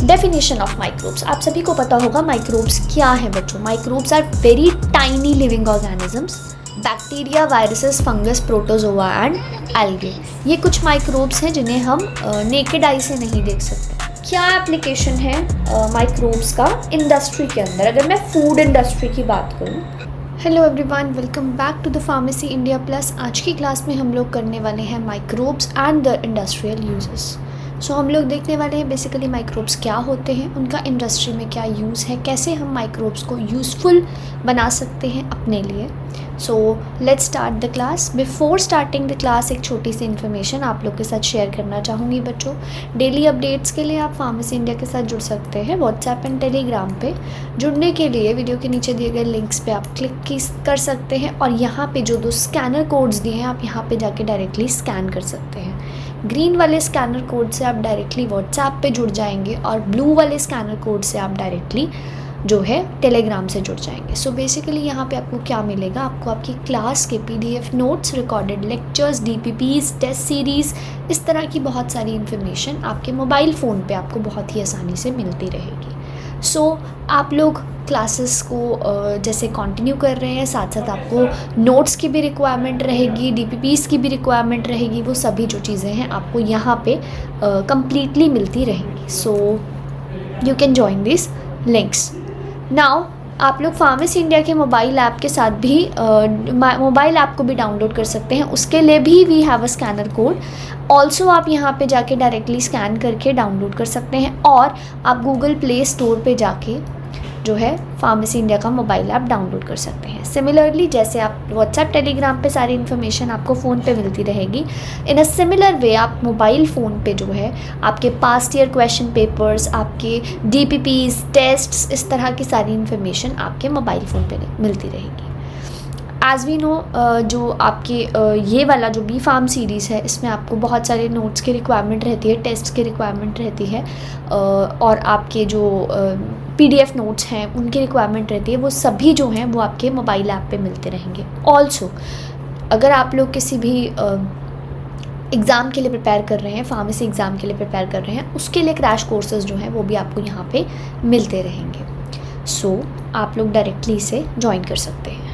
Definition of microbes. आप सभी को पता होगा माइक्रोब्स क्या है बच्चों। Microbes are very tiny living organisms, bacteria, viruses, fungus, protozoa and algae. ये कुछ माइक्रोब्स हैं जिन्हें हम नेकेड आई से नहीं देख सकते। क्या एप्लीकेशन है माइक्रोब्स का इंडस्ट्री के अंदर? अगर मैं फूड इंडस्ट्री की बात करूँ। Hello everyone, welcome back to the pharmacy India plus. आज की क्लास में हम लोग करने वाले हैं microbes and the industrial uses. So हम लोग देखने वाले हैं बेसिकली माइक्रोब्स क्या होते हैं, उनका इंडस्ट्री में क्या यूज़ है, कैसे हम माइक्रोब्स को यूज़फुल बना सकते हैं अपने लिए। सो let's start the class. Before starting the class एक छोटी सी इन्फॉर्मेशन आप लोग के साथ शेयर करना चाहूँगी बच्चों। डेली अपडेट्स के लिए आप फार्मेसी इंडिया के साथ जुड़ सकते हैं व्हाट्सएप एंड टेलीग्राम पे। जुड़ने के लिए वीडियो के नीचे दिए गए लिंक्स पे आप क्लिक कर सकते हैं और यहाँ पे जो 2 स्कैनर कोड्स दिए हैं आप यहाँ पे जाके डायरेक्टली स्कैन कर सकते हैं। ग्रीन वाले स्कैनर कोड से आप डायरेक्टली व्हाट्सएप पे जुड़ जाएंगे और ब्लू वाले स्कैनर कोड से आप डायरेक्टली जो है टेलीग्राम से जुड़ जाएंगे। सो बेसिकली यहाँ पे आपको क्या मिलेगा, आपको आपकी क्लास के PDF notes, recorded lectures, DPPs, test series, इस तरह की बहुत सारी इन्फॉर्मेशन आपके मोबाइल फ़ोन पे आपको बहुत ही आसानी से मिलती रहेगी। सो आप लोग क्लासेस को जैसे कंटिन्यू कर रहे हैं, साथ साथ आपको नोट्स की भी रिक्वायरमेंट रहेगी, DPPs की भी रिक्वायरमेंट रहेगी। वो सभी जो चीज़ें हैं आपको यहाँ पे कम्प्लीटली मिलती रहेंगी। So you can join this links. Now आप लोग फार्मेसी इंडिया के मोबाइल ऐप के साथ भी मोबाइल ऐप को भी डाउनलोड कर सकते हैं। उसके लिए भी we have a scanner code also. आप यहाँ पे जाके डायरेक्टली स्कैन करके डाउनलोड कर सकते हैं और आप गूगल प्ले स्टोर पे जाके जो है फार्मेसी इंडिया का मोबाइल ऐप डाउनलोड कर सकते हैं। सिमिलरली जैसे आप व्हाट्सएप टेलीग्राम पे सारी इन्फॉर्मेशन आपको फ़ोन पे मिलती रहेगी, इन अ सिमिलर वे आप मोबाइल फ़ोन पे जो है आपके पास्ट ईयर क्वेश्चन पेपर्स, आपके DPPs, टेस्ट्स, इस तरह की सारी इन्फॉर्मेशन आपके मोबाइल फ़ोन पे मिलती रहेगी। एज़ वी नो जो आपके ये वाला जो बी फार्म सीरीज़ है इसमें आपको बहुत सारे नोट्स की रिक्वायरमेंट रहती है, टेस्ट की रिक्वायरमेंट रहती है और आपके जो PDF नोट्स हैं उनकी रिक्वायरमेंट रहती है। वो सभी जो हैं वो आपके मोबाइल ऐप पे मिलते रहेंगे। ऑल्सो अगर आप लोग किसी भी एग्ज़ाम के लिए प्रिपेयर कर रहे हैं, फार्मेसी एग्ज़ाम के लिए प्रिपेयर कर रहे हैं, उसके लिए क्रैश कोर्सेज जो हैं वो भी आपको यहाँ पे मिलते रहेंगे। सो आप लोग डायरेक्टली इसे ज्वाइन कर सकते हैं।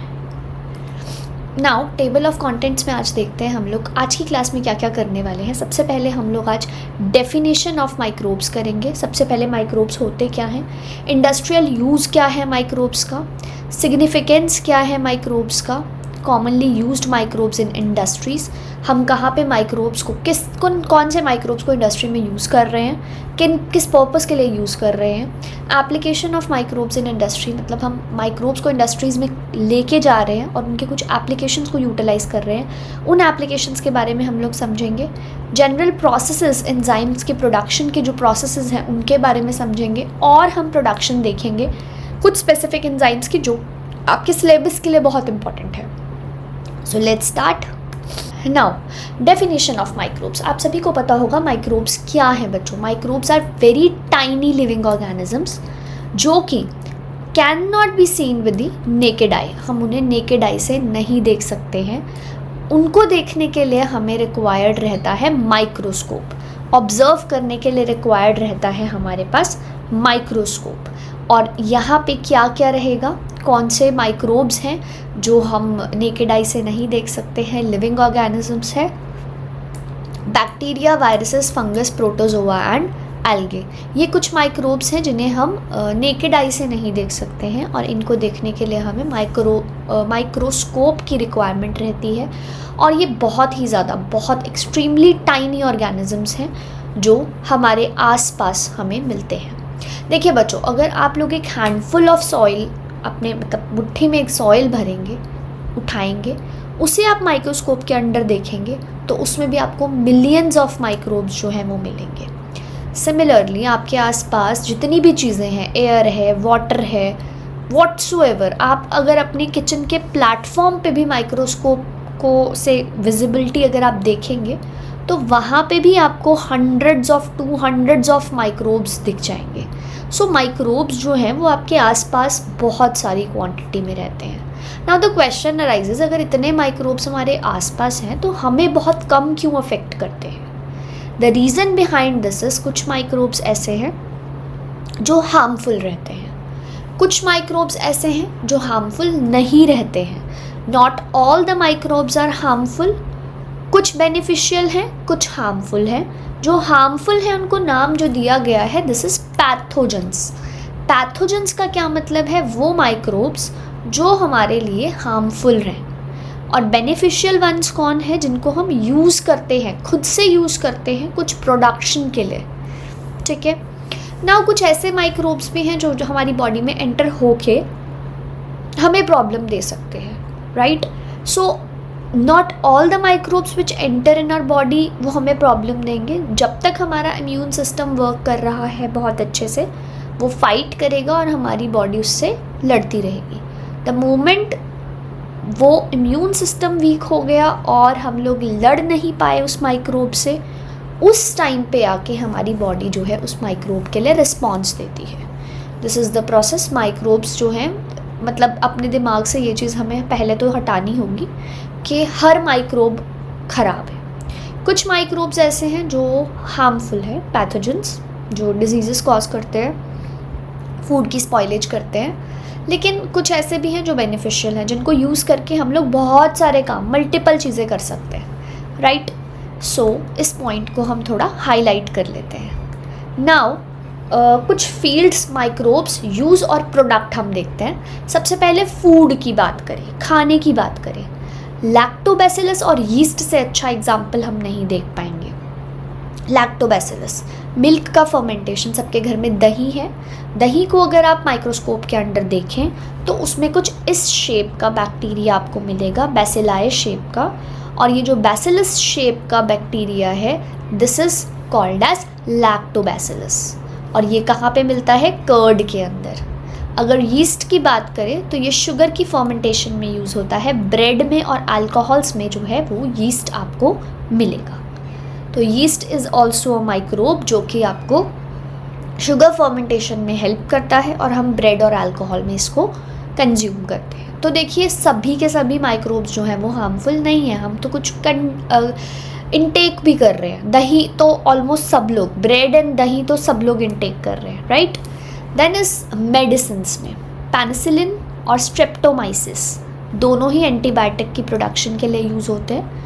नाउ टेबल ऑफ कंटेंट्स में आज देखते हैं हम लोग आज की क्लास में क्या क्या करने वाले हैं। सबसे पहले हम लोग आज डेफिनेशन ऑफ माइक्रोब्स करेंगे। सबसे पहले माइक्रोब्स होते क्या हैं, इंडस्ट्रियल यूज़ क्या है माइक्रोब्स का, सिग्निफिकेंस क्या है माइक्रोब्स का, commonly used microbes in industries, हम कहाँ पे माइक्रोब्स को कौन से माइक्रोब्स को इंडस्ट्री में यूज़ कर रहे हैं, किस पर्पस के लिए यूज़ कर रहे हैं, application of microbes in industry, मतलब हम माइक्रोब्स को इंडस्ट्रीज़ में लेके जा रहे हैं और उनके कुछ एप्लीकेशंस को यूटिलाइज़ कर रहे हैं, उन एप्लीकेशंस के बारे में हम लोग समझेंगे। जनरल प्रोसेसेस, एंजाइम्स के प्रोडक्शन के जो प्रोसेसेस हैं उनके बारे में समझेंगे और हम प्रोडक्शन देखेंगे कुछ स्पेसिफिक एंजाइम्स की जो आपके सिलेबस के लिए बहुत इंपॉर्टेंट है। So let's start now. Definition of microbes. आप सभी को पता होगा माइक्रोब्स क्या है बच्चों। Microbes are very tiny living organisms जो कि can not be seen with the naked eye. हम उन्हें नेकेड आई से नहीं देख सकते हैं। उनको देखने के लिए हमें रिक्वायर्ड रहता है माइक्रोस्कोप। ऑब्जर्व करने के लिए रिक्वायर्ड रहता है हमारे पास माइक्रोस्कोप। और यहाँ पे क्या क्या रहेगा, कौन से माइक्रोब्स हैं जो हम नेकेड आई से नहीं देख सकते हैं, लिविंग ऑर्गेनिजम्स है, bacteria, viruses, fungus, protozoa and algae. ये कुछ माइक्रोब्स हैं जिन्हें हम नेकेड आई से नहीं देख सकते हैं और इनको देखने के लिए हमें माइक्रोस्कोप की रिक्वायरमेंट रहती है। और ये बहुत ही ज़्यादा बहुत एक्सट्रीमली टाइनी ऑर्गेनिजम्स हैं जो हमारे आसपास हमें मिलते हैं। देखिए बच्चों, अगर आप लोग एक हैंडफुल ऑफ सॉइल अपने मतलब मुट्ठी में एक सॉइल भरेंगे, उठाएंगे, उसे आप माइक्रोस्कोप के अंडर देखेंगे तो उसमें भी आपको मिलियंस ऑफ माइक्रोब्स जो हैं वो मिलेंगे। सिमिलरली आपके आसपास जितनी भी चीज़ें हैं, एयर है, वाटर है, व्हाट्सोएवर, आप अगर अपने किचन के प्लेटफॉर्म पे भी माइक्रोस्कोप को से विजिबिलिटी अगर आप देखेंगे तो वहाँ पे भी आपको हंड्रेड्स ऑफ माइक्रोब्स दिख जाएंगे। सो माइक्रोब्स जो हैं वो आपके आसपास बहुत सारी क्वांटिटी में रहते हैं। नाउ द क्वेश्चन अराइजेज, अगर इतने माइक्रोब्स हमारे आसपास हैं तो हमें बहुत कम क्यों अफेक्ट करते हैं? The reason behind this is, कुछ माइक्रोब्स ऐसे हैं जो हार्मफुल रहते हैं, कुछ माइक्रोब्स ऐसे हैं जो हार्मफुल नहीं रहते हैं. Not all the microbes are harmful. कुछ बेनिफिशियल हैं, कुछ हार्मफुल हैं. जो हार्मफुल हैं उनको नाम जो दिया गया है, दिस इज़ पैथोजेंस. पैथोजेंस का क्या मतलब है? वो माइक्रोब्स जो हमारे लिए हार्मफुल हैं. और बेनिफिशियल वंस कौन है? जिनको हम यूज़ करते हैं, खुद से यूज़ करते हैं कुछ प्रोडक्शन के लिए. ठीक है ना. कुछ ऐसे माइक्रोब्स भी हैं जो हमारी बॉडी में एंटर होके हमें प्रॉब्लम दे सकते हैं. Right. So not all the microbes which enter in our body वो हमें प्रॉब्लम देंगे. जब तक हमारा इम्यून सिस्टम वर्क कर रहा है बहुत अच्छे से, वो फाइट करेगा और हमारी बॉडी उससे लड़ती रहेगी. द मोमेंट वो इम्यून सिस्टम वीक हो गया और हम लोग लड़ नहीं पाए उस माइक्रोब से, उस टाइम पे आके हमारी बॉडी जो है उस माइक्रोब के लिए रिस्पॉन्स देती है. This is the process. Microbes जो हैं, मतलब अपने दिमाग से ये चीज़ हमें पहले तो हटानी होगी कि हर माइक्रोब ख़राब है. कुछ माइक्रोब्स ऐसे हैं जो हार्मफुल है, पैथोजेंस, जो डिजीज़ कॉज करते हैं, फूड की स्पॉइलेज करते हैं. लेकिन कुछ ऐसे भी हैं जो बेनिफिशियल हैं, जिनको यूज़ करके हम लोग बहुत सारे काम, मल्टीपल चीज़ें कर सकते हैं. राइट. सो इस पॉइंट को हम थोड़ा हाईलाइट कर लेते हैं. नाउ कुछ फील्ड्स, माइक्रोब्स, यूज़ और प्रोडक्ट हम देखते हैं. सबसे पहले फूड की बात करें, खाने की बात करें. लैक्टोबैसिलस और यीस्ट से अच्छा एग्जाम्पल हम नहीं देख पाएंगे. लैक्टोबैसिलस, मिल्क का फर्मेंटेशन. सबके घर में दही है. दही को अगर आप माइक्रोस्कोप के अंडर देखें तो उसमें कुछ इस शेप का बैक्टीरिया आपको मिलेगा, बैसिलाई शेप का. और ये जो बैसिलस शेप का बैक्टीरिया है, this is called as lactobacillus. और ये कहाँ पे मिलता है? कर्ड के अंदर. अगर यीस्ट की बात करें तो ये शुगर की फर्मेंटेशन में यूज़ होता है. ब्रेड में और अल्कोहल्स में जो है वो यीस्ट आपको मिलेगा. तो yeast is also a microbe जो कि आपको शुगर फर्मेंटेशन में हेल्प करता है और हम ब्रेड और अल्कोहल में इसको कंज्यूम करते हैं. तो देखिए, सभी के सभी माइक्रोब्स जो हैं वो हार्मफुल नहीं है. हम तो कुछ इनटेक भी कर रहे हैं. दही तो ऑलमोस्ट सब लोग, ब्रेड एंड दही तो सब लोग इनटेक कर रहे हैं. राइट. देन इज मेडिसिन्स में पेनिसिलिन और स्ट्रेप्टोमाइसिस दोनों ही एंटीबायोटिक की प्रोडक्शन के लिए यूज़ होते हैं.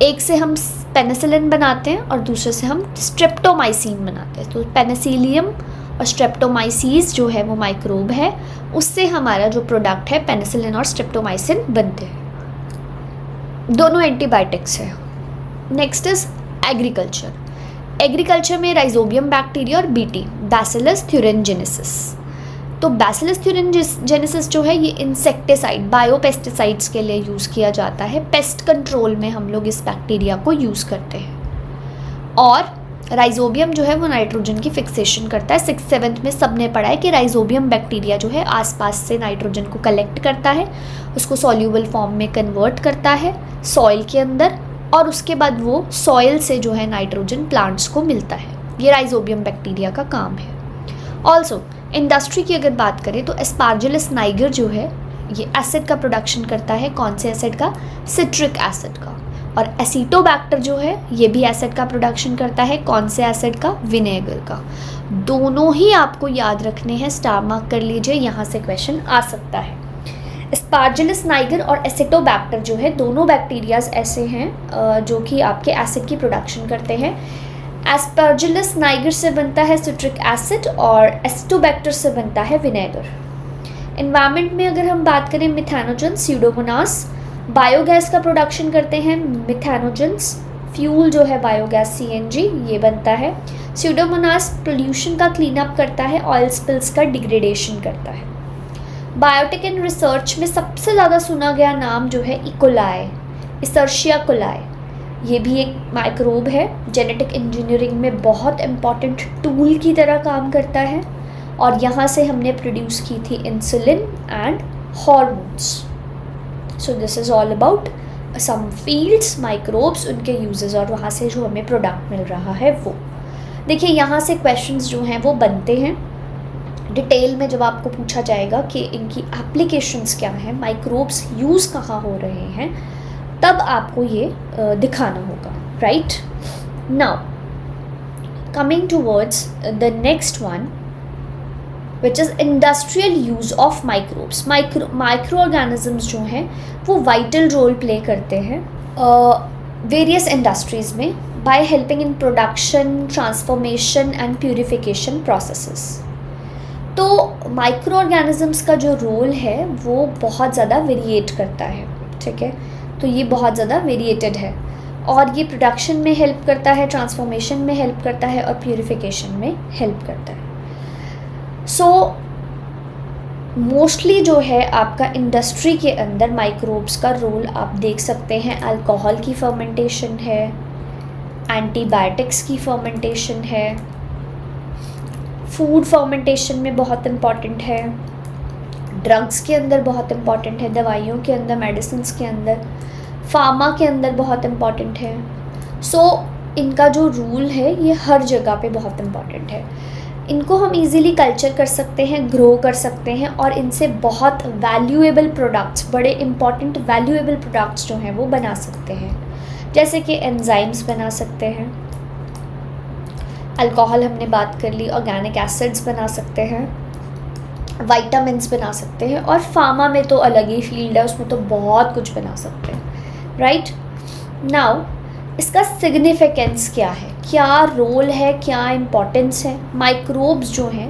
एक से हम पेनिसिलिन बनाते हैं और दूसरे से हम स्ट्रेप्टोमाइसिन बनाते हैं. तो पेनिसिलियम और स्ट्रेप्टोमाइसिस जो है वो माइक्रोब है, उससे हमारा जो प्रोडक्ट है पेनिसिलिन और स्ट्रेप्टोमाइसिन बनते हैं. दोनों एंटीबायोटिक्स है. Next is agriculture. एग्रीकल्चर में राइजोबियम बैक्टीरिया और बीटी, बैसिलस थ्यूरेंजेनेसिस. तो बैसिलस थ्यूरेंजेनेसिस जो है ये इंसेक्टिसाइड, बायोपेस्टिसाइड्स के लिए यूज़ किया जाता है. पेस्ट कंट्रोल में हम लोग इस बैक्टीरिया को यूज़ करते हैं. और राइजोबियम जो है वो नाइट्रोजन की फिक्सेशन करता है. 6th-7th में सब ने पढ़ा है कि राइजोबियम बैक्टीरिया जो है आसपास से नाइट्रोजन को कलेक्ट करता है, उसको सॉल्यूबल फॉर्म में कन्वर्ट करता है सॉइल के अंदर, और उसके बाद वो सॉइल से जो है नाइट्रोजन प्लांट्स को मिलता है. ये राइजोबियम बैक्टीरिया का काम है. ऑल्सो इंडस्ट्री की अगर बात करें तो एस्पार्जिलस नाइगर जो है ये एसिड का प्रोडक्शन करता है. कौन से एसिड का? सिट्रिक एसिड का. और एसिटोबैक्टर जो है ये भी एसिड का प्रोडक्शन करता है. कौन से एसिड का? विनेगर का. दोनों ही आपको याद रखने हैं, स्टार मार्क कर लीजिए, यहाँ से क्वेश्चन आ सकता है. एस्पार्जिलस नाइगर और एसिटोबैक्टर जो है दोनों बैक्टीरियाज ऐसे हैं जो कि आपके एसिड की प्रोडक्शन करते हैं. एस्पार्जिलस नाइगर से बनता है सिट्रिक एसिड और एसिटोबैक्टर से बनता है विनेगर. एनवायरनमेंट में अगर हम बात करें, मिथेनोजन, स्यूडोमोनास बायोगैस का प्रोडक्शन करते हैं. मिथेनोजन्स फ्यूल जो है बायोगैस CNG ये बनता है. स्यूडोमोनास पोल्यूशन का क्लीन अप करता है, ऑयल स्पिल्स का डिग्रेडेशन करता है. बायोटेक एंड रिसर्च में सबसे ज़्यादा सुना गया नाम जो है इकोलाई, इसर्शिया कोलाई. ये भी एक माइक्रोब है, जेनेटिक इंजीनियरिंग में बहुत इम्पॉर्टेंट टूल की तरह काम करता है. और यहाँ से हमने प्रोड्यूस की थी insulin and hormones. So this is all about some fields, microbes, उनके यूजेस और वहाँ से जो हमें प्रोडक्ट मिल रहा है वो. देखिए, यहाँ से क्वेश्चंस जो हैं वो बनते हैं. डिटेल में जब आपको पूछा जाएगा कि इनकी एप्लीकेशंस क्या हैं, माइक्रोब्स यूज़ कहाँ हो रहे हैं, तब आपको ये दिखाना होगा. Right. Now coming towards the next one, which is industrial use of microbes. Micro organisms जो हैं वो वाइटल रोल प्ले करते हैं वेरियस इंडस्ट्रीज़ में by helping in production, transformation and purification processes. तो माइक्रो ऑर्गेनिजम्स का जो रोल है वो बहुत ज़्यादा वेरिएट करता है, ठीक है। तो ये बहुत ज़्यादा वेरिएटेड है और ये प्रोडक्शन में हेल्प करता है, ट्रांसफॉर्मेशन में हेल्प करता है और प्यूरिफिकेशन में हेल्प करता है। सो मोस्टली जो है आपका इंडस्ट्री के अंदर माइक्रोब्स का रोल आप देख सकते हैं। अल्कोहल की फर्मेंटेशन है, एंटीबायोटिक्स की फर्मेंटेशन है, फूड फर्मेंटेशन में बहुत इम्पॉर्टेंट है, ड्रग्स के अंदर बहुत इम्पॉर्टेंट है, दवाइयों के अंदर, मेडिसिन्स के अंदर, फार्मा के अंदर बहुत इम्पॉर्टेंट है। सो इनका जो रूल है ये हर जगह पे बहुत इम्पॉर्टेंट है। इनको हम इजीली कल्चर कर सकते हैं, ग्रो कर सकते हैं और इनसे बहुत वैल्यूएबल प्रोडक्ट्स, बड़े इम्पॉर्टेंट वैल्यूएबल प्रोडक्ट्स जो हैं वो बना सकते हैं। जैसे कि एंजाइम्स बना सकते हैं, अल्कोहल हमने बात कर ली, ऑर्गेनिक एसिड्स बना सकते हैं, वाइटामिन्स बना सकते हैं और फार्मा में तो अलग ही फील्ड है, उसमें तो बहुत कुछ बना सकते हैं, राइट। नाउ इसका सिग्निफिकेंस क्या है, क्या रोल है, क्या इम्पोर्टेंस है। माइक्रोब्स जो हैं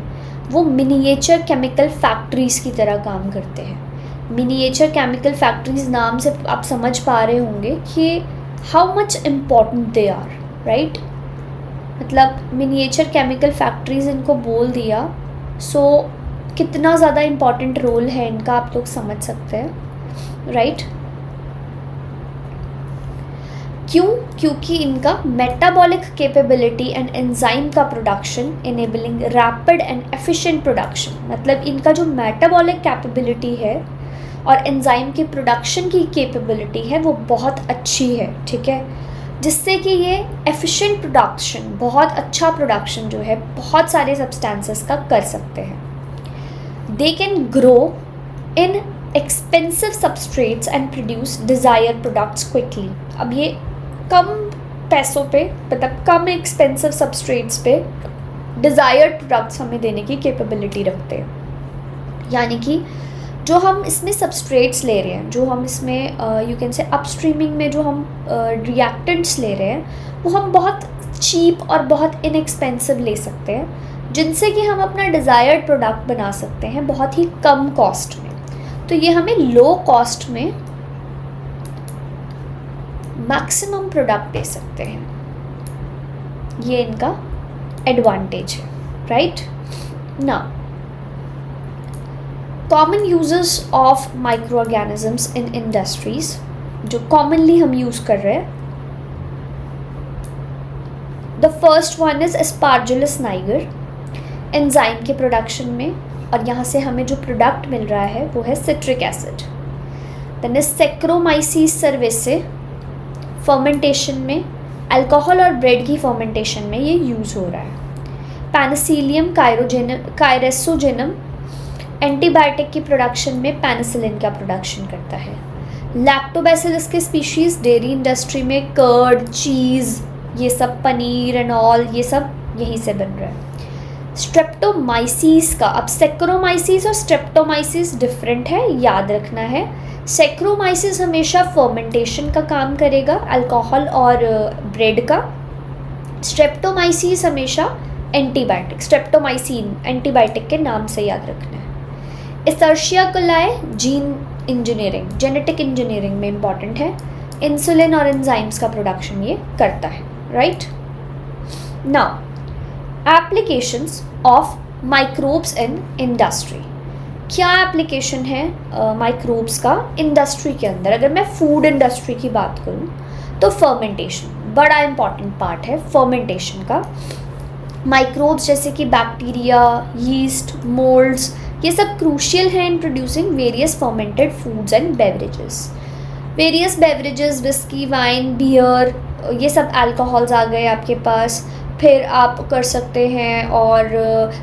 वो मिनिएचर केमिकल फैक्ट्रीज़ की तरह काम करते हैं। मिनिएचर केमिकल फैक्ट्रीज़ नाम से आप समझ पा रहे होंगे कि how much important they are, right. मतलब मिनिएचर केमिकल फैक्ट्रीज़ इनको बोल दिया, सो कितना ज़्यादा इम्पॉर्टेंट रोल है इनका आप लोग समझ सकते हैं, राइट। क्यों? क्योंकि इनका मेटाबॉलिक कैपेबिलिटी एंड एंजाइम का production enabling rapid and efficient production, मतलब इनका जो मेटाबॉलिक कैपेबिलिटी है और एंजाइम के प्रोडक्शन की कैपेबिलिटी है वो बहुत अच्छी है, ठीक है, जिससे कि ये एफिशिएंट प्रोडक्शन, बहुत अच्छा प्रोडक्शन जो है बहुत सारे सब्सटेंसेस का कर सकते हैं। They can grow in expensive substrates and produce desire products quickly. अब ये कम पैसों पे, मतलब कम एक्सपेंसिव सबस्ट्रेट्स पे डिज़ायर्ड प्रोडक्ट्स हमें देने की कैपेबिलिटी रखते हैं। यानी कि जो हम इसमें सबस्ट्रेट्स ले रहे हैं, जो हम इसमें यू कैन से अपस्ट्रीमिंग में जो हम रिएक्टेंट्स ले रहे हैं वो हम बहुत चीप और बहुत इनएक्सपेंसिव ले सकते हैं, जिनसे कि हम अपना डिज़ायर्ड प्रोडक्ट बना सकते हैं बहुत ही कम कॉस्ट में। तो ये हमें लो कॉस्ट में मैक्सिमम प्रोडक्ट दे सकते हैं, ये इनका एडवांटेज है, right. Now common uses of micro organisms in industries, जो कॉमनली हम यूज़ कर रहे हैं, the first one is Aspergillus niger, enzyme के प्रोडक्शन में, और यहाँ से हमें जो प्रोडक्ट मिल रहा है वो है citric acid. Then is Saccharomyces cerevisiae, fermentation में, अल्कोहल और ब्रेड की फर्मेंटेशन में ये यूज़ हो रहा है। पेनिसिलियम कायरेसोजेनम, एंटीबायोटिक की प्रोडक्शन में पेनिसिलिन का प्रोडक्शन करता है। लैक्टोबैसिलस के स्पीशीज़ डेयरी इंडस्ट्री में, कर्ड, चीज़, ये सब पनीर एंड ऑल, ये सब यहीं से बन रहा है। स्ट्रेप्टोमाइसिस का, अब सेक्रोमाइसिस और स्ट्रेप्टोमाइसिस डिफरेंट है, याद रखना है। सेक्रोमाइसिस हमेशा फर्मेंटेशन का काम करेगा, अल्कोहल और ब्रेड का। स्ट्रेप्टोमाइसिस हमेशा एंटीबायोटिक, स्ट्रेप्टोमाइसिन एंटीबायोटिक के नाम से याद रखना है। Escherichia coli gene engineering, genetic engineering में इम्पॉर्टेंट है। इंसुलिन और एंजाइम्स का प्रोडक्शन ये करता है, right. Now applications of microbes in industry, क्या एप्लीकेशन है माइक्रोब्स का इंडस्ट्री के अंदर। अगर मैं फूड इंडस्ट्री की बात करूँ तो फर्मेंटेशन बड़ा इम्पॉर्टेंट पार्ट है फर्मेंटेशन का। माइक्रोब्स जैसे कि बैक्टीरिया, यीस्ट, मोल्ड्स, ये सब क्रूशियल हैं in producing various fermented foods and beverages. Various beverages, whisky, wine, beer, ये सब अल्कोहल्स आ गए आपके पास। फिर आप कर सकते हैं और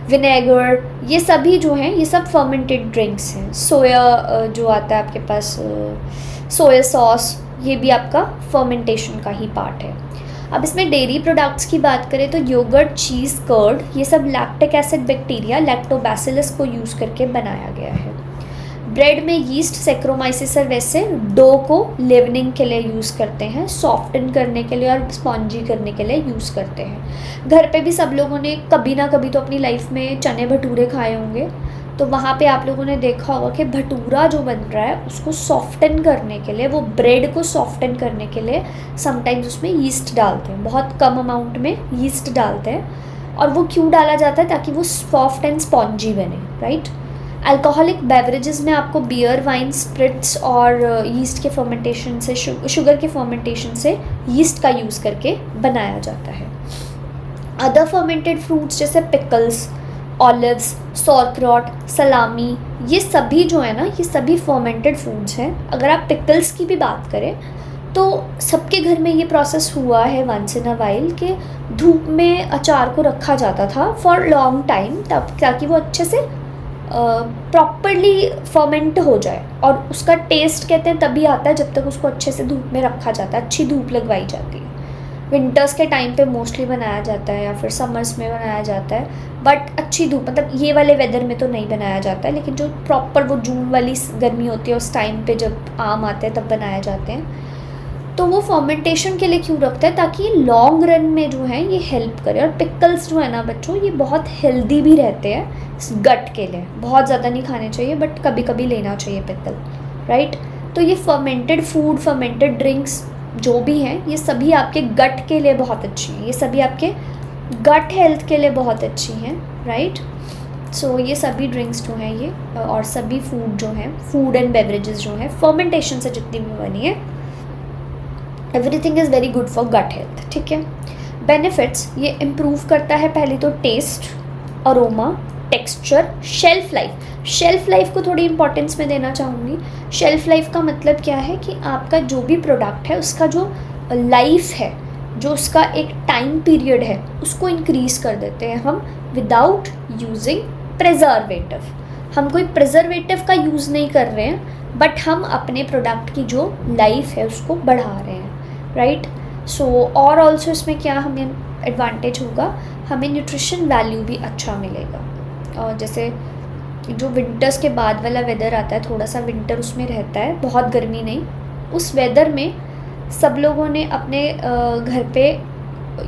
विनेगर, ये सभी जो हैं ये सब फर्मेंटेड ड्रिंक्स हैं। सोया जो आता है आपके पास, सोया सॉस, ये भी आपका फर्मेंटेशन का ही पार्ट है। अब इसमें डेयरी प्रोडक्ट्स की बात करें तो योगर्ट, चीज़, कर्ड, ये सब लैक्टिक एसिड बैक्टीरिया लैक्टोबैसिलस को यूज़ करके बनाया गया है। ब्रेड में यीस्ट, सैक्रोमाइसिस वैसे डो को लेवनिंग के लिए यूज़ करते हैं, सॉफ्टन करने के लिए और स्पॉन्जी करने के लिए यूज़ करते हैं। घर पे भी सब लोगों ने कभी ना कभी तो अपनी लाइफ में चने भटूरे खाए होंगे, तो वहाँ पे आप लोगों ने देखा होगा कि भटूरा जो बन रहा है उसको सॉफ्टन करने के लिए, वो ब्रेड को सॉफ्टन करने के लिए समटाइम्स उसमें यीस्ट डालते हैं, बहुत कम अमाउंट में यीस्ट डालते हैं। और वो क्यों डाला जाता है? ताकि वो सॉफ्ट एंड स्पॉन्जी बने, राइट। अल्कोहलिक बेवरेजेस में आपको बियर, वाइन, स्प्रिट्स और यीस्ट के फर्मेंटेशन से, शुगर के फर्मेंटेशन से यीस्ट का यूज़ करके बनाया जाता है। अदर फर्मेंटेड फ्रूट्स जैसे पिकल्स, ऑलिव्स, सॉरक्रॉट, सलामी, ये सभी जो है ना, ये सभी फर्मेंटेड फूड्स हैं। अगर आप पिकल्स की भी बात करें तो सबके घर में ये प्रोसेस हुआ है वंस इन अ वाइल कि धूप में अचार को रखा जाता था फॉर लॉन्ग टाइम, तब ताकि वो अच्छे से प्रॉपरली फर्मेंट हो जाए। और उसका टेस्ट कहते हैं तभी आता है जब तक उसको अच्छे से धूप में रखा जाता है, अच्छी धूप लगवाई जाती है। विंटर्स के टाइम पे मोस्टली बनाया जाता है या फिर समर्स में बनाया जाता है, बट अच्छी धूप, मतलब ये वाले वेदर में तो नहीं बनाया जाता है, लेकिन जो प्रॉपर वो जून वाली गर्मी होती है उस टाइम पे जब आम आते हैं तब बनाए जाते हैं। तो वो फर्मेंटेशन के लिए क्यों रखते हैं? ताकि लॉन्ग रन में जो है ये हेल्प करे। और पिकल्स जो है ना बच्चों, ये बहुत हेल्दी भी रहते हैं गट के लिए, बहुत ज़्यादा नहीं खाने चाहिए बट कभी कभी लेना चाहिए पिकल, राइट। तो ये फर्मेंटेड फूड, फर्मेंटेड ड्रिंक्स जो भी हैं, ये सभी आपके गट के लिए बहुत अच्छी हैं, ये सभी आपके गट हेल्थ के लिए बहुत अच्छी हैं, राइट। सो ये सभी ड्रिंक्स जो हैं ये और सभी फूड जो हैं, फूड एंड बेवरेजेस जो हैं फर्मेंटेशन से जितनी भी बनी है, everything is very good for gut health, ठीक है। बेनिफिट्स, ये इम्प्रूव करता है पहले तो taste, aroma, texture, shelf life. Shelf life को थोड़ी इंपॉर्टेंस मैं देना चाहूँगी। शेल्फ लाइफ का मतलब क्या है कि आपका जो भी प्रोडक्ट है उसका जो लाइफ है, जो उसका एक टाइम पीरियड है, उसको इंक्रीज़ कर देते हैं हम विदाउट यूजिंग प्रिजर्वेटिव। हम कोई प्रिजर्वेटिव का यूज़ नहीं कर रहे हैं, बट हम अपने प्रोडक्ट की जो लाइफ है उसको बढ़ा रहे हैं, राइट। सो और ऑल्सो इसमें क्या हमें एडवांटेज होगा, हमें न्यूट्रिशन वैल्यू भी अच्छा मिलेगा। और जैसे जो विंटर्स के बाद वाला वेदर आता है, थोड़ा सा विंटर उसमें रहता है, बहुत गर्मी नहीं, उस वेदर में सब लोगों ने अपने घर पे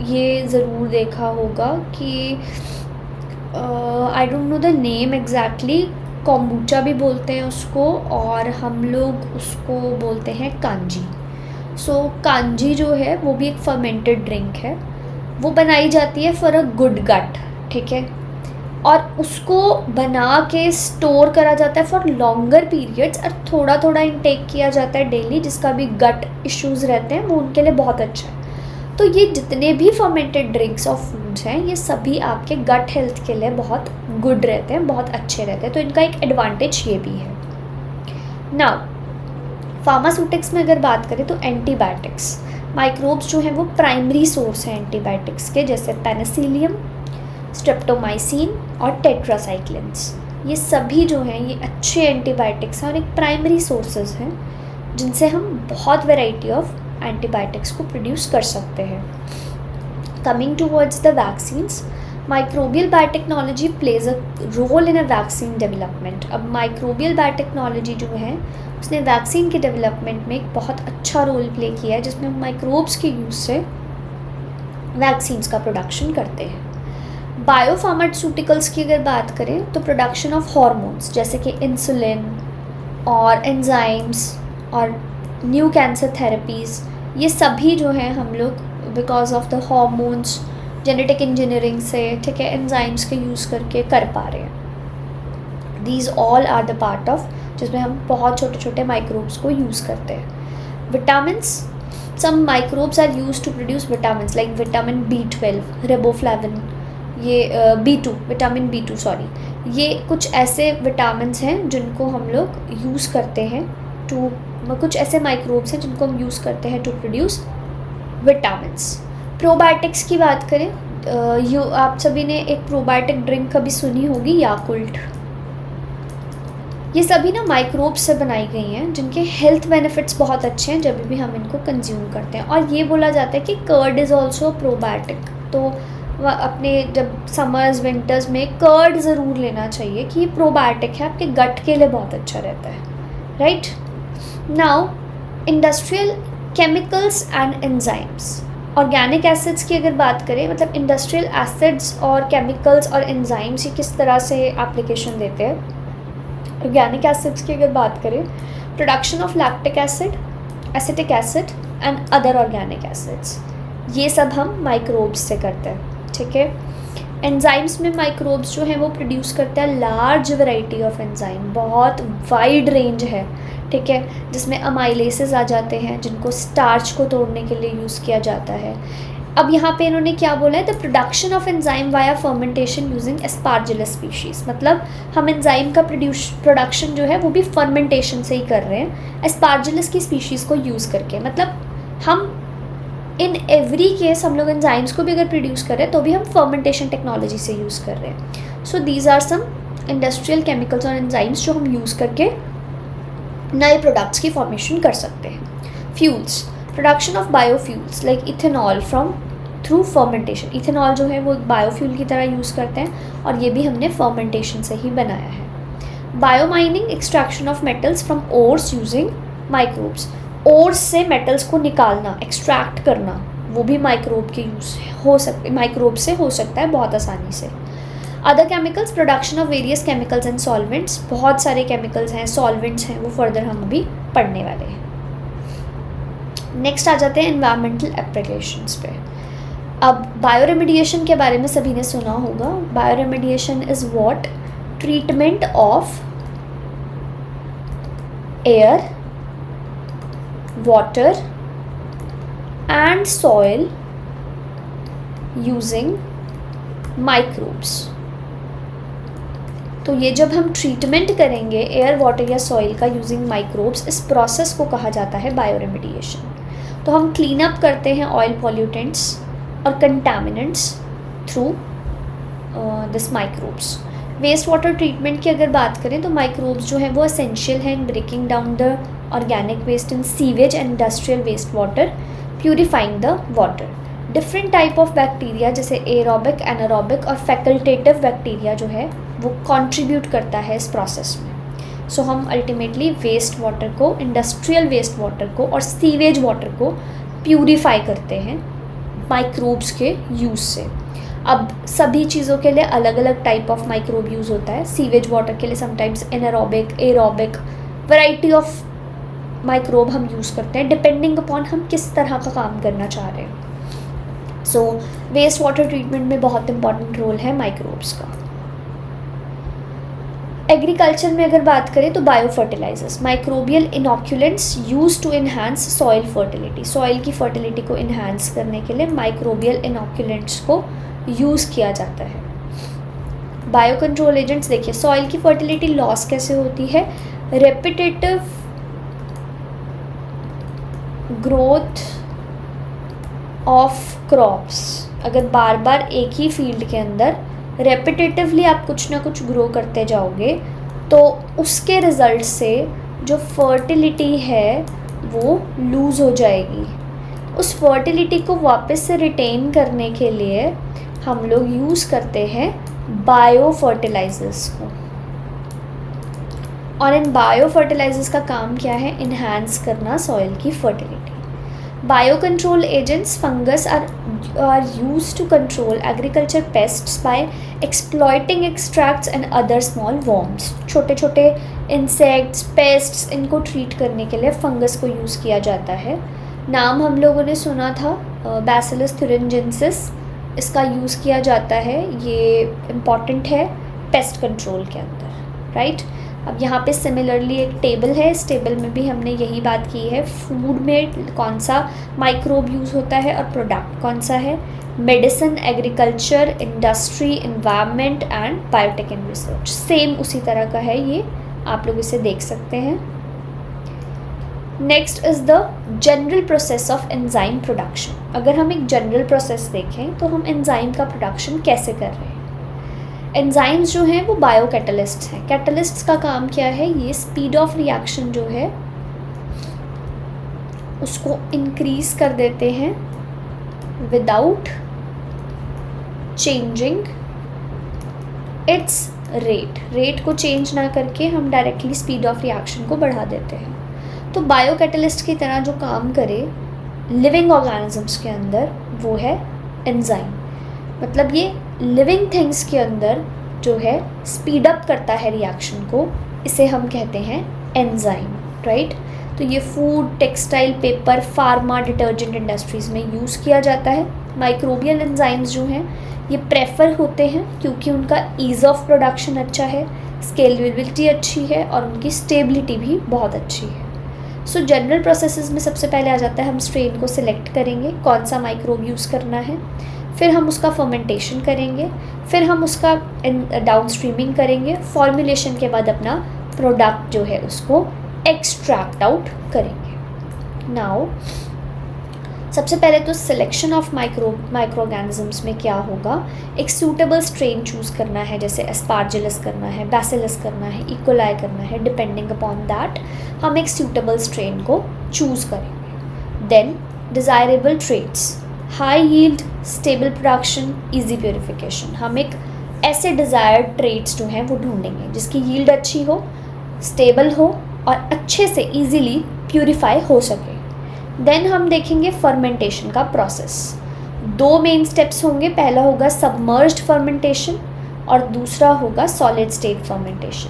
ये ज़रूर देखा होगा कि I don't know the name exactly, kombucha भी बोलते हैं उसको और हम लोग उसको बोलते हैं कांजी। सो कांजी जो है वो भी एक फर्मेंटेड ड्रिंक है, वो बनाई जाती है फॉर अ गुड गट, ठीक है। और उसको बना के स्टोर करा जाता है फॉर लॉन्गर पीरियड्स और थोड़ा थोड़ा इनटेक किया जाता है डेली, जिसका भी गट इश्यूज़ रहते हैं वो उनके लिए बहुत अच्छा है। तो ये जितने भी फर्मेंटेड ड्रिंक्स और फूड्स हैं ये सभी आपके गट हेल्थ के लिए बहुत गुड रहते हैं, बहुत अच्छे रहते हैं, तो इनका एक एडवांटेज ये भी है। नाउ फार्मास्यूटिक्स में अगर बात करें तो एंटीबायोटिक्स, माइक्रोब्स जो हैं वो प्राइमरी सोर्स हैं एंटीबायोटिक्स के, जैसे पेनिसिलियम, स्ट्रेप्टोमाइसिन और टेट्रासाइक्लिन्स। ये सभी जो हैं ये अच्छे एंटीबायोटिक्स हैं और एक प्राइमरी सोर्सेज हैं जिनसे हम बहुत वैरायटी ऑफ एंटीबायोटिक्स को प्रोड्यूस कर सकते हैं। Coming towards the vaccines, microbial biotechnology plays a role in a vaccine development. अब माइक्रोबियल बायोटेक्नोलॉजी जो है उसने वैक्सीन के डेवलपमेंट में एक बहुत अच्छा रोल प्ले किया है, जिसमें हम माइक्रोब्स के यूज़ से वैक्सीन्स का प्रोडक्शन करते हैं। बायोफार्मास्यूटिकल्स की अगर बात करें तो प्रोडक्शन ऑफ हार्मोन्स जैसे कि इंसुलिन और एंजाइम्स और न्यू कैंसर थेरेपीज़, ये सभी जो हैं हम लोग because of the hormones genetic engineering से, ठीक है, एंजाइम्स के यूज़ करके कर पा रहे हैं। These all are the part of, जिसमें हम बहुत छोटे छोटे माइक्रोब्स को यूज़ करते हैं। Vitamins, some microbes are use to produce vitamins like vitamin B12, riboflavin, ये B2, विटामिन B2 सॉरी, ये कुछ ऐसे विटामिन्स हैं जिनको हम लोग यूज़ करते हैं टू, कुछ ऐसे माइक्रोब्स हैं जिनको हम यूज़ करते हैं टू प्रोड्यूस विटामिन्स। प्रोबायोटिक्स की बात करें, आप सभी ने एक प्रोबायोटिक ड्रिंक कभी सुनी होगी, याकुल्ट। ये सभी ना माइक्रोब्स से बनाई गई हैं जिनके हेल्थ बेनिफिट्स बहुत अच्छे हैं जब भी हम इनको कंज्यूम करते हैं। और ये बोला जाता है कि कर्ड इज़ ऑल्सो प्रोबायोटिक, तो अपने जब समर्स विंटर्स में कर्ड ज़रूर लेना चाहिए कि ये प्रोबायोटिक है, आपके गट के लिए बहुत अच्छा रहता है, right. Now industrial chemicals and enzymes, organic acids की अगर बात करें, मतलब इंडस्ट्रियल एसिड्स और केमिकल्स और एंजाइम्स ये किस तरह से एप्लीकेशन देते हैं। ऑर्गेनिक एसिड्स की अगर बात करें, production of lactic acid, acetic acid and other organic acids, ये सब हम माइक्रोब्स से करते हैं, ठीक है। एंजाइम्स में माइक्रोब्स जो हैं वो प्रोड्यूस करते हैं लार्ज वैरायटी ऑफ एंजाइम, बहुत वाइड रेंज है, ठीक है, जिसमें अमाइलेसेस आ जाते हैं जिनको स्टार्च को तोड़ने के लिए यूज़ किया जाता है। अब यहाँ पे इन्होंने क्या बोला है, the production of enzyme via fermentation using Aspergillus species, मतलब हम एंजाइम का प्रोडक्शन जो है वो भी फर्मेंटेशन से ही कर रहे हैं, एस्पार्जिलस की स्पीशीज़ को यूज़ करके। मतलब हम इन एवरी केस हम लोग एंजाइम्स को भी अगर प्रोड्यूस कर रहे हैं तो भी हम फर्मेंटेशन टेक्नोलॉजी से यूज़ कर रहे हैं। So these are some industrial chemicals और एंजाइम्स जो हम यूज़ करके नए प्रोडक्ट्स की फॉर्मेशन कर सकते हैं। Fuels, production of biofuels like ethanol from through fermentation, ethanol जो है वो एक बायोफ्यूल की तरह यूज़ करते हैं और ये भी हमने फर्मेंटेशन से ही बनाया है। Biomining, extraction of metals from ores using microbes, ores से मेटल्स को निकालना, एक्सट्रैक्ट करना, वो भी माइक्रोब के यूज़ हो सकते, माइक्रोब से हो सकता है बहुत आसानी से। Other chemicals, production of various chemicals and solvents, बहुत सारे केमिकल्स हैं, सॉल्वेंट्स हैं, वो फर्दर हम अभी पढ़ने वाले हैं। नेक्स्ट आ जाते हैं एनवायरमेंटल एप्लीकेशंस पे। अब बायोरेमेडिएशन के बारे में सभी ने सुना होगा। Bioremediation is what, treatment of air, water and soil using microbes. तो ये जब हम ट्रीटमेंट करेंगे एयर, वाटर या सॉइल का यूजिंग माइक्रोब्स, इस प्रोसेस को कहा जाता है बायोरेमेडिएशन। तो हम क्लीन अप करते हैं ऑयल पॉल्यूटेंट्स और contaminants through this microbes. Waste water treatment की अगर बात करें तो माइक्रोब्स जो हैं वो एसेंशियल हैं in breaking down the organic waste in sewage and industrial waste water, purifying the water. Different type of bacteria जैसे एरोबिक, एनारोबिक और फैकल्टेटिव बैक्टीरिया जो है वो कंट्रीब्यूट करता है इस प्रोसेस में। सो हम अल्टीमेटली वेस्ट वाटर को, इंडस्ट्रियल वेस्ट वाटर को और सीवेज वाटर को प्यूरिफाई करते हैं माइक्रोब्स के यूज़ से। अब सभी चीज़ों के लिए अलग अलग टाइप ऑफ माइक्रोब यूज़ होता है। सीवेज वाटर के लिए sometimes anaerobic, aerobic, variety of microbe हम यूज़ करते हैं डिपेंडिंग अपॉन हम किस तरह का काम करना चाह रहे हैं। सो वेस्ट वाटर ट्रीटमेंट में बहुत इंपॉर्टेंट रोल है माइक्रोब्स का। एग्रीकल्चर में अगर बात करें तो bio fertilisers, microbial inoculants use to enhance soil fertility, soil की फर्टिलिटी को इन्हांस करने के लिए माइक्रोबियल इनोक्यूलेंट्स को यूज़ किया जाता है। बायो कंट्रोल एजेंट्स, देखिए सॉइल की फर्टिलिटी लॉस कैसे होती है, रेपिटेटिव ग्रोथ ऑफ क्रॉप्स, अगर बार बार एक ही फील्ड के अंदर रेपिटेटिवली आप कुछ ना कुछ ग्रो करते जाओगे तो उसके रिज़ल्ट से जो फर्टिलिटी है वो लूज़ हो जाएगी। उस फर्टिलिटी को वापस से रिटेन करने के लिए हम लोग यूज़ करते हैं बायो फर्टिलाइजर्स को। और इन बायो फर्टिलाइजर्स का काम क्या है, इन्हांस करना सॉइल की fertility. Bio control agents, fungus are used to control agriculture pests by exploiting extracts and other small worms। छोटे छोटे इंसेक्ट्स, पेस्ट्स, इनको ट्रीट करने के लिए फंगस को यूज़ किया जाता है। नाम हम लोगों ने सुना था बैसिलस thuringiensis, इसका यूज़ किया जाता है, ये इम्पॉर्टेंट है पेस्ट कंट्रोल के अंदर, राइट। अब यहाँ पे सिमिलरली एक टेबल है, इस टेबल में भी हमने यही बात की है, फूड में कौन सा माइक्रोब यूज़ होता है और प्रोडक्ट कौन सा है, medicine, agriculture, industry, environment and biotech and research, same उसी तरह का है ये, आप लोग इसे देख सकते हैं। Next is the general process of enzyme production. अगर हम एक जनरल प्रोसेस देखें तो हम एंजाइम का प्रोडक्शन कैसे कर रहे हैं। एंजाइम्स जो हैं वो बायो कैटलिस्ट्स हैं। कैटलिस्ट्स का काम क्या है, ये स्पीड ऑफ रिएक्शन जो है उसको इंक्रीज कर देते हैं विदाउट चेंजिंग इट्स रेट को चेंज ना करके हम डायरेक्टली स्पीड ऑफ रिएक्शन को बढ़ा देते हैं। तो बायो कैटलिस्ट की तरह जो काम करे लिविंग ऑर्गेनिजम्स के अंदर वो है एंजाइम। मतलब ये लिविंग थिंग्स के अंदर जो है स्पीड अप करता है रिएक्शन को, इसे हम कहते हैं एंजाइम, राइट। तो ये food, textile, paper, pharma, detergent industries में यूज़ किया जाता है। माइक्रोबियल एंजाइम्स जो हैं ये प्रेफर होते हैं क्योंकि उनका ईज़ ऑफ प्रोडक्शन अच्छा है, स्केलेबिलिटी अच्छी है और उनकी स्टेबिलिटी भी बहुत अच्छी है। सो जनरल प्रोसेसेस में सबसे पहले आ जाता है हम स्ट्रेन को सिलेक्ट करेंगे कौन सा माइक्रोब यूज़ करना है, फिर हम उसका फर्मेंटेशन करेंगे, फिर हम उसका डाउन स्ट्रीमिंग करेंगे, फॉर्मुलेशन के बाद अपना प्रोडक्ट जो है उसको एक्सट्रैक्ट आउट करेंगे। नाउ सबसे पहले तो सिलेक्शन ऑफ माइक्रो ऑर्गेनिजम्स में क्या होगा, एक सूटेबल स्ट्रेन चूज़ करना है, जैसे एस्पार्जिलस करना है, बैसिलस करना है, इकोलाई करना है। डिपेंडिंग अपॉन दैट हम एक सूटेबल स्ट्रेन को चूज़ करेंगे। Then desirable traits, high yield, stable production, easy purification. हम एक ऐसे डिज़ायर्ड ट्रेट्स जो हैं वो ढूंढेंगे जिसकी यील्ड अच्छी हो, स्टेबल हो और अच्छे से इजीली प्यूरिफाई हो सके। देन हम देखेंगे फर्मेंटेशन का प्रोसेस। दो मेन स्टेप्स होंगे, पहला होगा सबमर्ज्ड फर्मेंटेशन और दूसरा होगा सॉलिड स्टेट फर्मेंटेशन।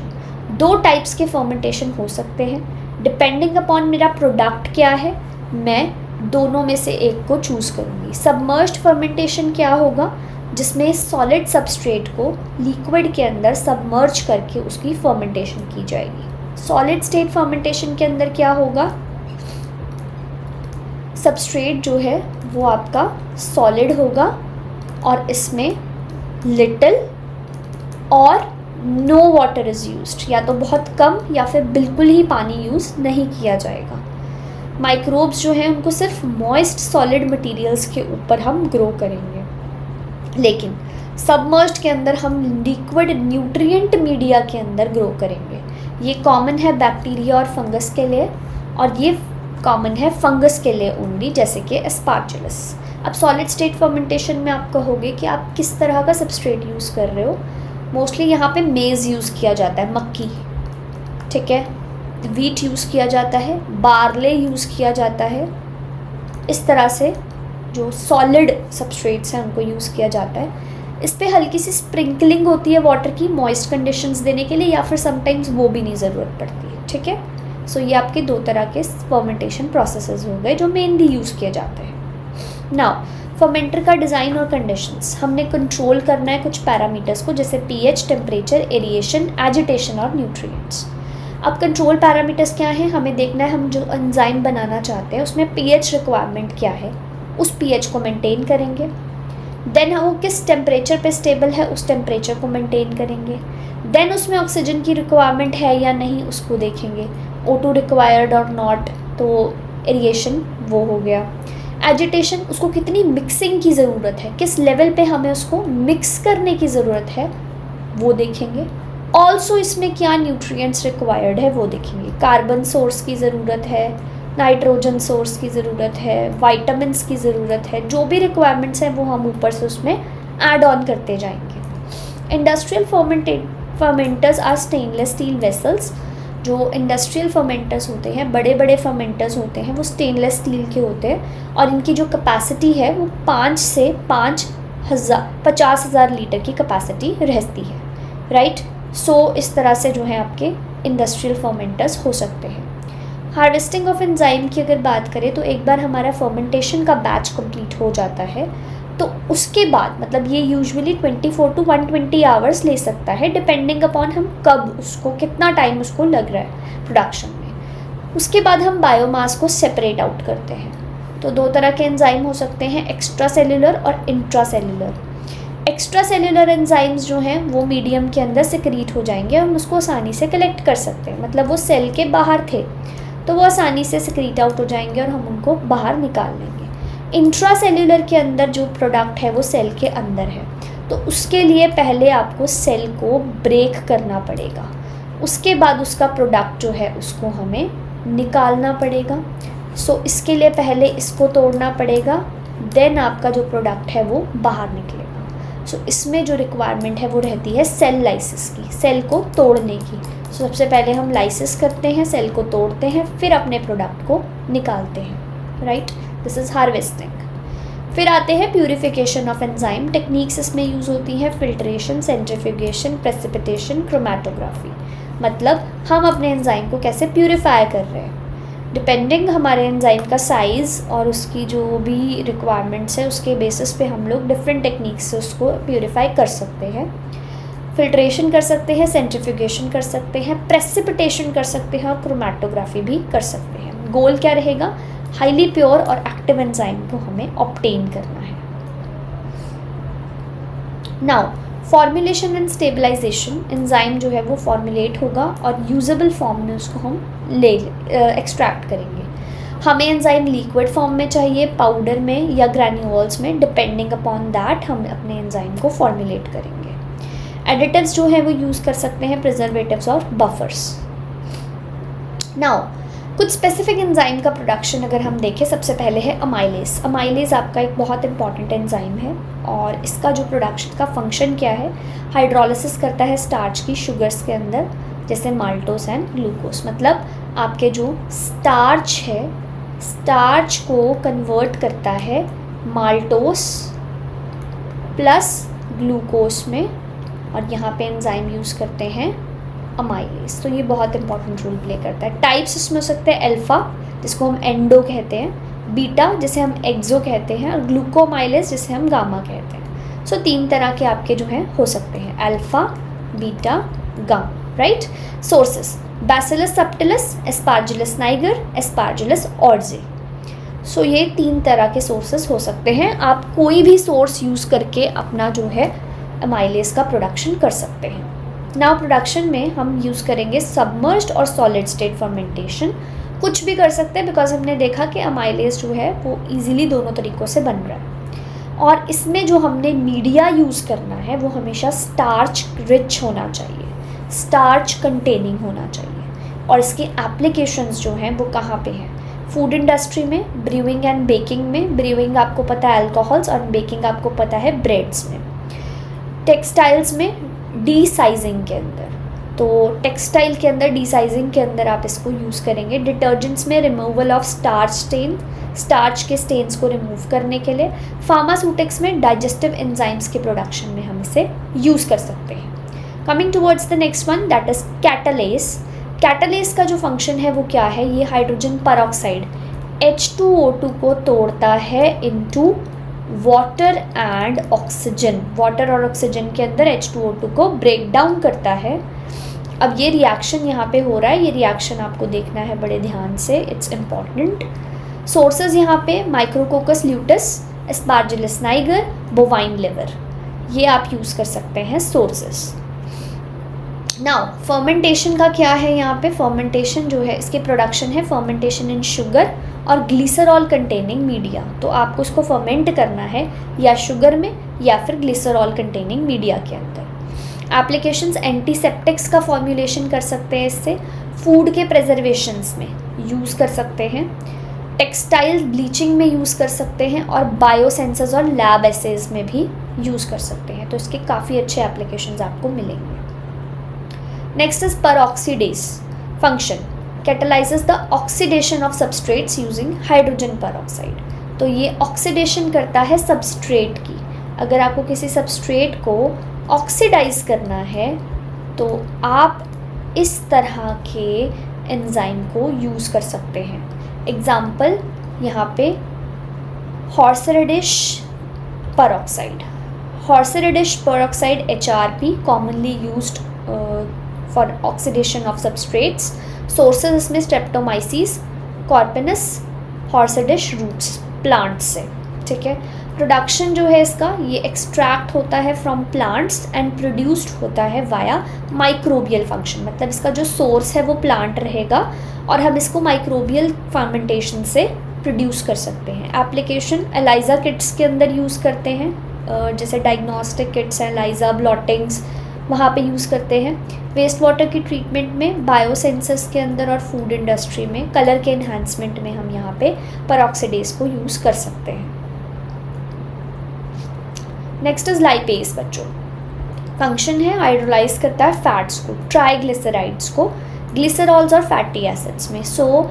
दो टाइप्स के फर्मेंटेशन हो सकते हैं, डिपेंडिंग अपॉन मेरा प्रोडक्ट क्या है मैं दोनों में से एक को चूज़ करूँगी। सबमर्ज्ड फर्मेंटेशन क्या होगा, जिसमें सॉलिड सबस्ट्रेट को लिक्विड के अंदर सबमर्ज करके उसकी फर्मेंटेशन की जाएगी। सॉलिड स्टेट फर्मेंटेशन के अंदर क्या होगा, सबस्ट्रेट जो है वो आपका सॉलिड होगा और इसमें लिटिल और नो वाटर इज़ यूज्ड, या तो बहुत कम या फिर बिल्कुल ही पानी यूज़ नहीं किया जाएगा। माइक्रोब्स जो हैं उनको सिर्फ मॉइस्ट सॉलिड मटेरियल्स के ऊपर हम ग्रो करेंगे, लेकिन सबमर्ज्ड के अंदर हम लिक्विड न्यूट्रिएंट मीडिया के अंदर ग्रो करेंगे। ये कॉमन है बैक्टीरिया और फंगस के लिए, और ये कॉमन है फंगस के लिए ओनली, जैसे कि एस्पार्जिलस। अब सॉलिड स्टेट फर्मेंटेशन में आप कहोगे कि आप किस तरह का सबस्ट्रेट यूज़ कर रहे हो। मोस्टली यहाँ पे मेज़ यूज़ किया जाता है, मक्की, ठीक है, वीट यूज़ किया जाता है, बार्ले यूज़ किया जाता है। इस तरह से जो सॉलिड सबस्ट्रेट्स हैं उनको यूज़ किया जाता है। इस पर हल्की सी स्प्रिंकलिंग होती है वाटर की मॉइस्ट कंडीशंस देने के लिए, या फिर समटाइम्स वो भी नहीं ज़रूरत पड़ती है, ठीक है। सो ये आपके दो तरह के फर्मेंटेशन प्रोसेसेस हो गए जो मेनली यूज़ किए जाते हैं। नाउ फर्मेंटर का डिज़ाइन और कंडीशंस, हमने कंट्रोल करना है कुछ पैरामीटर्स को, जैसे पीएच, टेम्परेचर, एरिएशन, एजिटेशन और न्यूट्रिएंट्स। अब कंट्रोल पैरामीटर्स क्या हैं, हमें देखना है हम जो एंजाइम बनाना चाहते हैं उसमें पीएच रिक्वायरमेंट क्या है, उस पीएच को मेंटेन करेंगे। देन वो किस टेम्परेचर पे स्टेबल है उस टेम्परेचर को मेंटेन करेंगे। देन उसमें ऑक्सीजन की रिक्वायरमेंट है या नहीं उसको देखेंगे, O2 रिक्वायर्ड और नॉट, तो एरिएशन वो हो गया। एजिटेशन, उसको कितनी मिक्सिंग की ज़रूरत है, किस लेवल पे हमें उसको मिक्स करने की ज़रूरत है वो देखेंगे। ऑल्सो इसमें क्या न्यूट्रिएंट्स रिक्वायर्ड है वो देखेंगे, कार्बन सोर्स की ज़रूरत है, नाइट्रोजन सोर्स की ज़रूरत है, वाइटामिन्स की ज़रूरत है, जो भी रिक्वायरमेंट्स हैं वो हम ऊपर से उसमें ऐड ऑन करते जाएंगे। Industrial fermenters are stainless steel vessels. जो इंडस्ट्रियल फर्मेंटर्स होते हैं, बड़े बड़े फर्मेंटर्स होते हैं, वो स्टेनलेस स्टील के होते हैं और इनकी जो कैपेसिटी है वो 5 से 50,000 लीटर की कैपेसिटी रहती है, राइट। सो इस तरह से जो है आपके इंडस्ट्रियल फर्मेंटर्स हो सकते हैं। हार्वेस्टिंग ऑफ एंजाइम की अगर बात करें तो एक बार हमारा फर्मेंटेशन का बैच कंप्लीट हो जाता है तो उसके बाद, मतलब ये यूजुअली 24 to 120 आवर्स ले सकता है, डिपेंडिंग अपॉन हम कब उसको, कितना टाइम उसको लग रहा है प्रोडक्शन में। उसके बाद हम बायोमास को सेपरेट आउट करते हैं। तो दो तरह के एंजाइम हो सकते हैं, एक्स्ट्रा सेल्यूलर और intra cellular. Extra cellular enzymes जो हैं वो मीडियम के अंदर सिक्रीट हो जाएंगे, हम उसको आसानी से कलेक्ट कर सकते हैं, मतलब वो सेल के बाहर थे तो वो आसानी से सिक्रीट आउट हो जाएंगे और हम उनको बाहर निकाल लेंगे। इंट्रा सेल्यूलर के अंदर जो प्रोडक्ट है वो सेल के अंदर है, तो उसके लिए पहले आपको सेल को ब्रेक करना पड़ेगा, उसके बाद उसका प्रोडक्ट जो है उसको हमें निकालना पड़ेगा। सो इसके लिए पहले इसको तोड़ना पड़ेगा, देन आपका जो प्रोडक्ट है वो बाहर निकलेगा। सो इसमें जो रिक्वायरमेंट है वो रहती है सेल लाइसिस की, सेल को तोड़ने की। सबसे पहले हम लाइसिस करते हैं, सेल को तोड़ते हैं, फिर अपने प्रोडक्ट को निकालते हैं, राइट। This is harvesting. फिर आते हैं प्यूरिफिकेशन ऑफ एंजाइम। टेक्निक्स इसमें यूज़ होती हैं फिल्ट्रेशन, सेंट्रीफ्यूगेशन, प्रेसिपिटेशन, क्रोमेटोग्राफी। मतलब हम अपने एंजाइम को कैसे प्यूरिफाई कर रहे हैं, डिपेंडिंग हमारे एंजाइम का साइज़ और उसकी जो भी रिक्वायरमेंट्स है उसके बेसिस पे हम लोग डिफरेंट टेक्निक्स से उसको प्यूरिफाई कर सकते हैं। फिल्ट्रेशन कर सकते हैं, सेंट्रीफ्यूगेशन कर सकते हैं, प्रेसिपिटेशन कर सकते हैं और क्रोमेटोग्राफी भी कर सकते हैं। गोल क्या रहेगा, हाईली प्योर और एक्टिव एंजाइम को हमें ऑब्टेन करना है। Now formulation and stabilisation, enzyme जो है वो फॉर्मुलेट होगा और यूजेबल फॉर्म में उसको हम एक्सट्रैक्ट करेंगे। हमें एंजाइम लिक्विड फॉर्म में चाहिए, पाउडर में या ग्रैन्यूल्स में, डिपेंडिंग अपॉन दैट हम अपने एंजाइम को फॉर्मुलेट करेंगे। एडिटिव्स जो है वो यूज़ कर सकते हैं, प्रिजर्वेटिव्स और बफर्स। नाउ कुछ स्पेसिफिक एंजाइम का प्रोडक्शन अगर हम देखें, सबसे पहले है अमाइलेज। अमाइलेज आपका एक बहुत इंपॉर्टेंट एंजाइम है और इसका जो प्रोडक्शन का फंक्शन क्या है, हाइड्रोलिसिस करता है स्टार्च की शुगर्स के अंदर, जैसे माल्टोस एंड ग्लूकोस। मतलब आपके जो स्टार्च है, स्टार्च को कन्वर्ट करता है माल्टोस प्लस ग्लूकोस में, और यहाँ पे एंजाइम यूज़ करते हैं अमाइलेज। तो ये बहुत इंपॉर्टेंट रोल प्ले करता है। टाइप्स इसमें हो सकते हैं अल्फ़ा, जिसको हम एंडो कहते हैं, बीटा जिसे हम एक्सो कहते हैं, और ग्लूकोमाइलेज जिसे हम गामा कहते हैं। सो 3 तरह के आपके जो हैं हो सकते हैं, alpha, beta, gamma, right. Sources Bacillus subtilis, Aspergillus niger, Aspergillus oryzae. So ये 3 तरह के सोर्सेस हो सकते हैं। आप कोई भी सोर्स यूज़ करके अपना जो है अमाइलेज का प्रोडक्शन कर सकते हैं। नाउ प्रोडक्शन में हम यूज़ करेंगे सबमर्ज्ड और सॉलिड स्टेट फर्मेंटेशन। कुछ भी कर सकते हैं, बिकॉज हमने देखा कि अमाइलेज जो है वो इजीली दोनों तरीक़ों से बन रहा है। और इसमें जो हमने मीडिया यूज़ करना है वो हमेशा स्टार्च रिच होना चाहिए, स्टार्च कंटेनिंग होना चाहिए। और इसके एप्लीकेशंस जो हैं वो कहाँ पे हैं, फूड इंडस्ट्री में, ब्रूइंग एंड बेकिंग में। ब्रूइंग आपको पता है अल्कोहल्स, और बेकिंग आपको पता है ब्रेड्स में। टेक्सटाइल्स में डी साइजिंग के अंदर, तो टेक्सटाइल के अंदर डी साइजिंग के अंदर आप इसको यूज़ करेंगे। डिटर्जेंट्स में removal of starch stain, starch के स्टेन्स को रिमूव करने के लिए। फार्मास्यूटिक्स में डाइजेस्टिव एंजाइम्स के प्रोडक्शन में हम इसे यूज़ कर सकते हैं। Coming towards the next one, that is catalase. Catalase का जो फंक्शन है वो क्या है, ये हाइड्रोजन परऑक्साइड H2O2 को तोड़ता है into water and oxygen. Water और ऑक्सीजन के अंदर H2O2 को ब्रेक डाउन करता है। अब ये रिएक्शन यहाँ पे हो रहा है, ये रिएक्शन आपको देखना है बड़े ध्यान से, इट्स इम्पॉर्टेंट। सोर्सेज यहाँ पे माइक्रोकोकस ल्यूटस, एस्पार्जिलस नाइगर, बोवाइन लिवर, ये आप यूज़ कर सकते हैं सोर्सेज। नाउ फर्मेंटेशन का क्या है यहाँ पे, फर्मेंटेशन जो है इसके प्रोडक्शन है फर्मेंटेशन इन शुगर और ग्लिसरॉल कंटेनिंग मीडिया। तो आपको उसको फर्मेंट करना है या शुगर में या फिर ग्लिसरॉल कंटेनिंग मीडिया के अंदर। एप्लीकेशंस एंटीसेप्टिक्स का फॉर्मुलेशन कर सकते हैं इससे, फूड के प्रिजर्वेशंस में यूज़ कर सकते हैं, टेक्सटाइल ब्लीचिंग में यूज़ कर सकते हैं, और बायोसेंसर्स और लैब एसेज में भी यूज़ कर सकते हैं। तो इसके काफ़ी अच्छे एप्लीकेशंस आपको मिलेंगे। Next is peroxidase function, catalyzes the oxidation of substrates using hydrogen peroxide। तो ये ऑक्सीडेशन करता है सबस्ट्रेट की। अगर आपको किसी सबस्ट्रेट को ऑक्सीडाइज करना है तो आप इस तरह के एंजाइम को यूज़ कर सकते हैं। एग्जाम्पल यहाँ पे horseradish peroxidase, horseradish peroxidase HRP commonly used for oxidation of substrates। Sources इसमें Streptomyces, Coprinus, horseradish roots, plants से, ठीक है। प्रोडक्शन जो है इसका, ये एक्सट्रैक्ट होता है फ्रॉम प्लांट्स एंड प्रोड्यूस्ड होता है वाया माइक्रोबियल फंक्शन। मतलब इसका जो सोर्स है वो प्लांट रहेगा और हम इसको माइक्रोबियल फर्मेंटेशन से प्रोड्यूस कर सकते हैं। एप्लीकेशन एलाइजा किट्स के अंदर यूज़ करते हैं, जैसे डायग्नोस्टिक किट्स हैं, लाइजा, ब्लॉटिंग्स, वहाँ पे यूज़ करते हैं। वेस्ट वाटर की ट्रीटमेंट में, बायोसेंसर्स के अंदर और फूड इंडस्ट्री में, कलर के इन्हांसमेंट में हम यहाँ पे परऑक्सीडेज को यूज़ कर सकते हैं। नेक्स्ट इज लाइपेज बच्चों। फंक्शन है हाइड्रोलाइज करता है फैट्स को, ट्राइग्लिसराइड्स को, ग्लिसरॉल्स और फैटी एसिड्स में। सो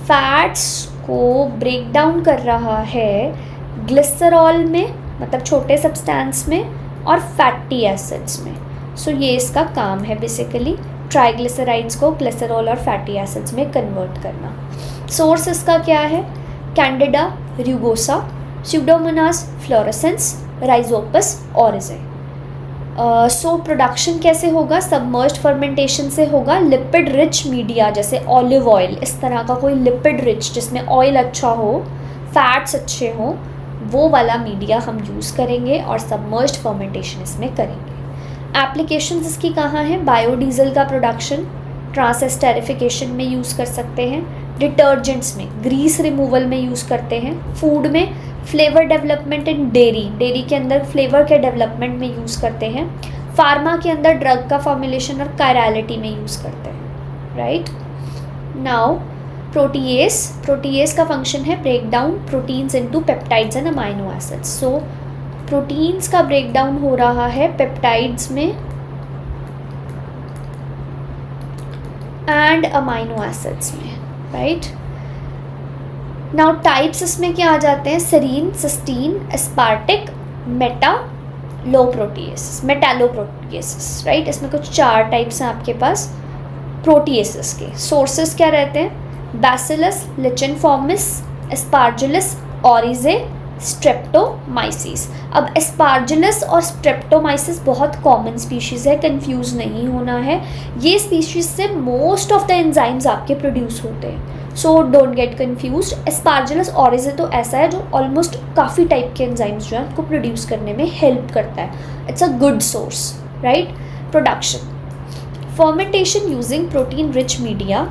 फैट्स को ब्रेक डाउन कर रहा है ग्लिसरॉल में, मतलब छोटे सब्सटेंस में, और फैटी एसिड्स में। सो ये इसका काम है बेसिकली, ट्राइग्लिसराइड्स को ग्लिसरॉल और फैटी एसिड्स में कन्वर्ट करना। सोर्स इसका क्या है? Candida rugosa, Pseudomonas fluorescens, Rhizopus oryzae. So production कैसे होगा? सबमर्ज्ड फर्मेंटेशन से होगा। लिपिड रिच मीडिया जैसे ऑलिव ऑयल, इस तरह का कोई लिपिड रिच जिसमें ऑयल अच्छा हो, फैट्स अच्छे हों, वो वाला मीडिया हम यूज़ करेंगे और सबमर्ज्ड फर्मेंटेशन इसमें करेंगे। एप्लीकेशंस इसकी कहाँ हैं? बायोडीज़ल का प्रोडक्शन, ट्रांस एस्टेरिफिकेशन में यूज़ कर सकते हैं, डिटर्जेंट्स में, ग्रीस रिमूवल में यूज़ करते हैं, फूड में, फ्लेवर डेवलपमेंट इन डेयरी के अंदर फ्लेवर के डेवलपमेंट में यूज़ करते हैं, फार्मा के अंदर ड्रग का फॉर्मुलेशन और कायरलिटी में यूज़ करते हैं, राइट। नाउ प्रोटीएस का फंक्शन है break down proteins into peptides and amino acids. So proteins का ब्रेक डाउन हो रहा है पेप्टाइड्स में एंड अमाइनो एसिड्स में, राइट। नाउ टाइप्स इसमें क्या आ जाते हैं? Serine, cysteine, aspartic, metalloproteases, right. इसमें कुछ 4 टाइप्स हैं आपके पास प्रोटीएसिस के। सोर्सेस क्या रहते हैं? Bacillus, licheniformis, Aspergillus, oryzae, Streptomyces. अब एस्पार्जिलस और स्ट्रेप्टोमाइसिस बहुत कॉमन स्पीशीज़ है, कंफ्यूज नहीं होना है। ये स्पीशीज़ से मोस्ट ऑफ द एंजाइम्स आपके प्रोड्यूस होते हैं, सो डोंट गेट कन्फ्यूज्ड। एस्पार्जिलस ओरिज़े तो ऐसा है जो ऑलमोस्ट काफ़ी टाइप के एंजाइम्स जो हैं उनको प्रोड्यूस करने में हेल्प करता है। It's a good source, right. Production, fermentation using protein rich media,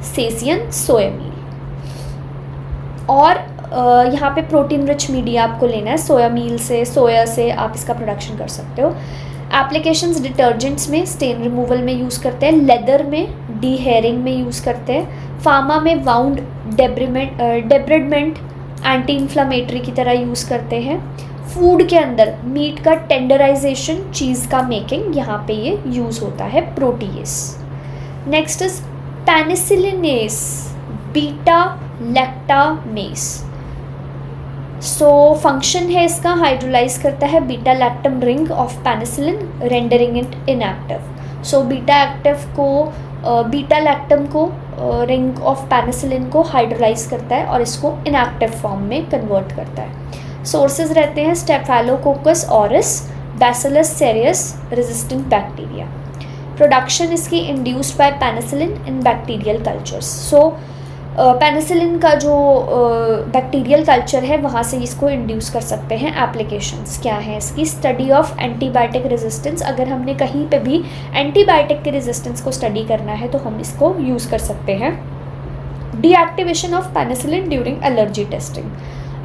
casein, soya meal. और यहाँ पे प्रोटीन रिच मीडिया आपको लेना है, सोया मील से, सोया से आप इसका प्रोडक्शन कर सकते हो। एप्लीकेशंस डिटर्जेंट्स में, स्टेन रिमूवल में यूज़ करते हैं, लेदर में, डी हेयरिंग में यूज़ करते हैं, फार्मा में वाउंड डेब्रिडमेंट, एंटी इन्फ्लामेटरी की तरह यूज़ करते हैं। फूड के अंदर मीट का टेंडराइजेशन, चीज़ का मेकिंग, यहाँ पे ये यूज़ होता है protease. Next is penicillinase, beta lactamase. So function है इसका, हाइड्रोलाइज करता है beta lactam ring of penicillin, rendering it inactive. So beta lactam को रिंग ऑफ पेनिसिलिन को हाइड्रोलाइज करता है और इसको इनएक्टिव फॉर्म में कन्वर्ट करता है। सोर्सेज रहते हैं Staphylococcus aureus, Bacillus cereus, resistant bacteria. Production इसकी induced by penicillin in bacterial cultures. So penicillin का जो बैक्टीरियल कल्चर है वहाँ से इसको इंड्यूस कर सकते हैं। एप्लीकेशंस क्या है इसकी? स्टडी ऑफ एंटीबायोटिक रेजिस्टेंस, अगर हमने कहीं पे भी एंटीबायोटिक के रेजिस्टेंस को स्टडी करना है तो हम इसको यूज़ कर सकते हैं। Deactivation of penicillin during allergy testing,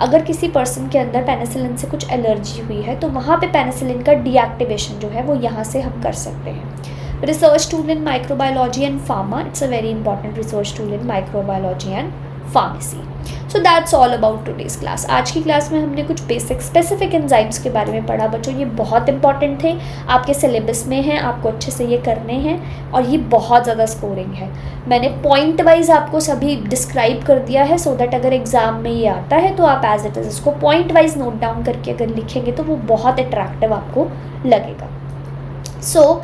अगर किसी पर्सन के अंदर पेनिसिलिन से कुछ एलर्जी हुई है तो वहाँ पे पेनिसिलिन का डीएक्टिवेशन जो है वो यहाँ से हम कर सकते हैं। Research tool in microbiology and pharma, it's a very important research tool in microbiology and pharmacy. So that's all about today's class. आज की क्लास में हमने कुछ बेसिक स्पेसिफिक एंजाइम्स के बारे में पढ़ा बच्चों। ये बहुत इंपॉर्टेंट थे, आपके सिलेबस में हैं, आपको अच्छे से ये करने हैं और ये बहुत ज़्यादा स्कोरिंग है। मैंने पॉइंट वाइज आपको सभी डिस्क्राइब कर दिया है सो दैट अगर एग्ज़ाम में ये आता है तो आप एज इट इज़ इसको पॉइंट वाइज नोट डाउन करके अगर लिखेंगे तो वो बहुत अट्रैक्टिव आपको लगेगा। सो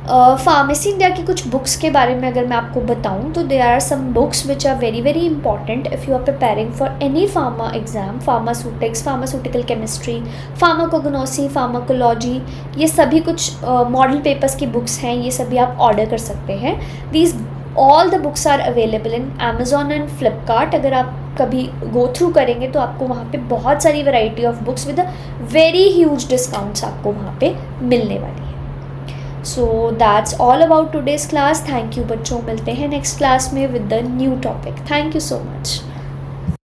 फार्मेसी इंडिया की कुछ बुक्स के बारे में अगर मैं आपको बताऊं तो there are some books which are very very important if you are preparing for any pharma exam. Pharmaceutics, pharmaceutical chemistry, pharmacognosy, pharmacology, ये सभी कुछ मॉडल पेपर्स की बुक्स हैं, ये सभी आप ऑर्डर कर सकते हैं। These all the books are available in Amazon and Flipkart. अगर आप कभी गो थ्रू करेंगे तो आपको वहाँ पे बहुत सारी variety of books with a very huge discounts आपको वहाँ पे मिलने वाली है। So that's all about today's class. Thank you बच्चों, मिलते हैं नेक्स्ट क्लास में with the new topic. Thank you so much.